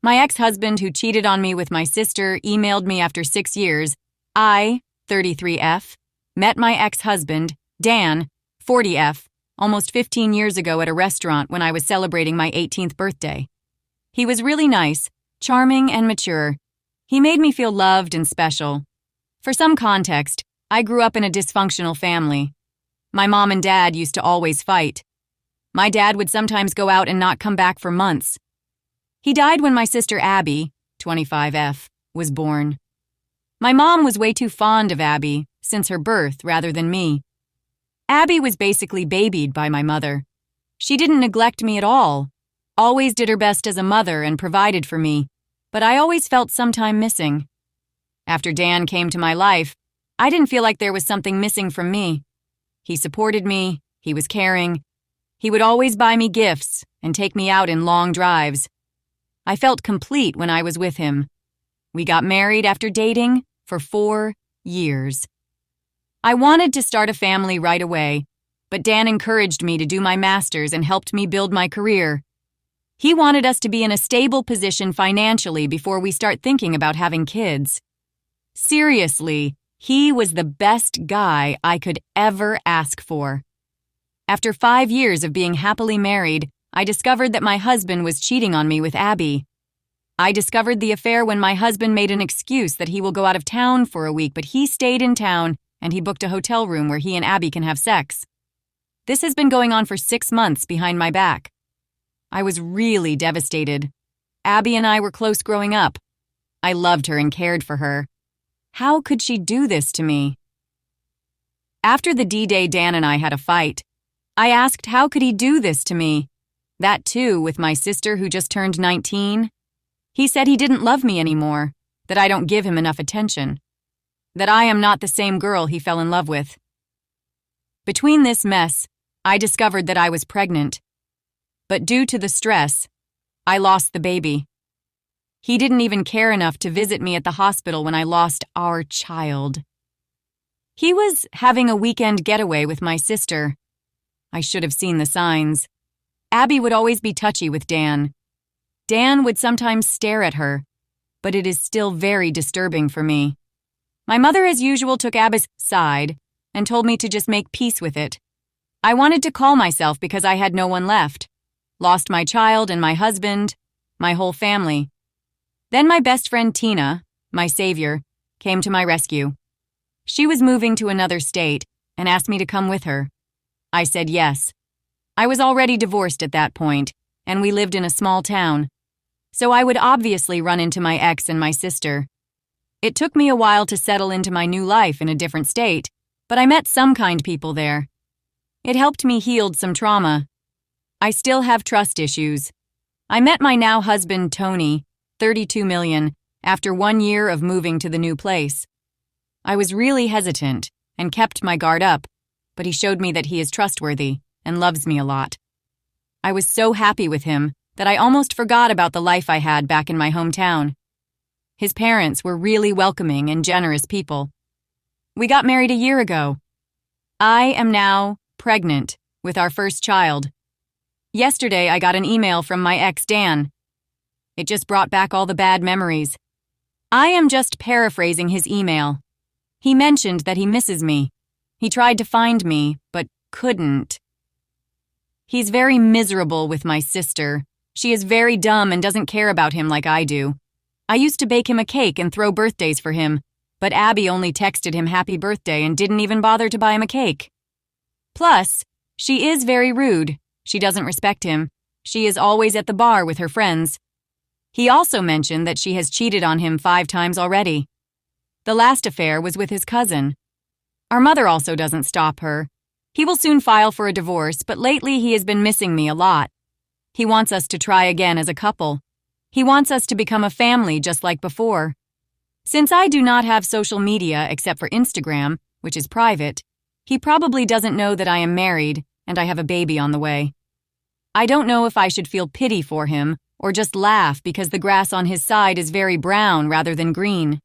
My ex-husband who cheated on me with my sister emailed me after 6 years. I, 33F, met my ex-husband, Dan, 40F, almost 15 years ago at a restaurant when I was celebrating my 18th birthday. He was really nice, charming, and mature. He made me feel loved and special. For some context, I grew up in a dysfunctional family. My mom and dad used to always fight. My dad would sometimes go out and not come back for months. He died when my sister Abby, 25F, was born. My mom was way too fond of Abby since her birth rather than me. Abby was basically babied by my mother. She didn't neglect me at all, always did her best as a mother and provided for me, but I always felt sometime missing. After Dan came to my life, I didn't feel like there was something missing from me. He supported me, he was caring. He would always buy me gifts and take me out in long drives. I felt complete when I was with him. We got married after dating for 4 years. I wanted to start a family right away, but Dan encouraged me to do my master's and helped me build my career. He wanted us to be in a stable position financially before we start thinking about having kids. Seriously, he was the best guy I could ever ask for. After 5 years of being happily married, I discovered that my husband was cheating on me with Abby. I discovered the affair when my husband made an excuse that he will go out of town for a week, but he stayed in town and he booked a hotel room where he and Abby can have sex. This has been going on for 6 months behind my back. I was really devastated. Abby and I were close growing up. I loved her and cared for her. How could she do this to me? After the D-Day, Dan and I had a fight. I asked how could he do this to me? That too, with my sister who just turned 19. He said he didn't love me anymore, that I don't give him enough attention, that I am not the same girl he fell in love with. Between this mess, I discovered that I was pregnant. But due to the stress, I lost the baby. He didn't even care enough to visit me at the hospital when I lost our child. He was having a weekend getaway with my sister. I should have seen the signs. Abby would always be touchy with Dan. Dan would sometimes stare at her, but it is still very disturbing for me. My mother, as usual, took Abby's side and told me to just make peace with it. I wanted to call myself because I had no one left. Lost my child and my husband, my whole family. Then my best friend Tina, my savior, came to my rescue. She was moving to another state and asked me to come with her. I said yes. I was already divorced at that point, and we lived in a small town, so I would obviously run into my ex and my sister. It took me a while to settle into my new life in a different state, but I met some kind people there. It helped me heal some trauma. I still have trust issues. I met my now husband, Tony, 32 million, after 1 year of moving to the new place. I was really hesitant and kept my guard up, but he showed me that he is trustworthy and loves me a lot. I was so happy with him that I almost forgot about the life I had back in my hometown. His parents were really welcoming and generous people. We got married a year ago. I am now pregnant with our first child. Yesterday, I got an email from my ex, Dan. It just brought back all the bad memories. I am just paraphrasing his email. He mentioned that he misses me. He tried to find me, but couldn't. He's very miserable with my sister. She is very dumb and doesn't care about him like I do. I used to bake him a cake and throw birthdays for him, but Abby only texted him happy birthday and didn't even bother to buy him a cake. Plus, she is very rude. She doesn't respect him. She is always at the bar with her friends. He also mentioned that she has cheated on him 5 times already. The last affair was with his cousin. Our mother also doesn't stop her. He will soon file for a divorce, but lately he has been missing me a lot. He wants us to try again as a couple. He wants us to become a family just like before. Since I do not have social media except for Instagram, which is private, he probably doesn't know that I am married and I have a baby on the way. I don't know if I should feel pity for him or just laugh because the grass on his side is very brown rather than green.